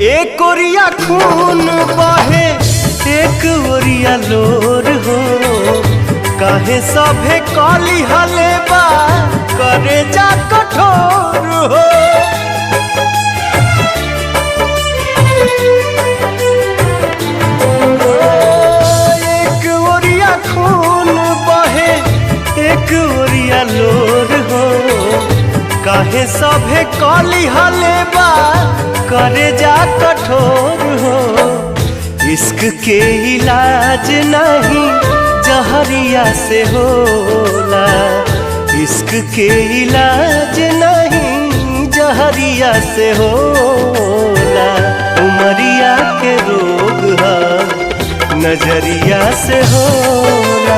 एक ओरिया खून बहे एक ओरिया लोर हो, काहे सभे कली हले बा करे जा कठोर हो। एक ओरिया खून बहे एक ओरिया लोर हो, काहे सभे कली हले बा करे जा कठोर हो। इश्क के इलाज नहीं जहरिया से होला, इश्क के इलाज नहीं जहरिया से होला। उमरिया के रोग है नजरिया से होला।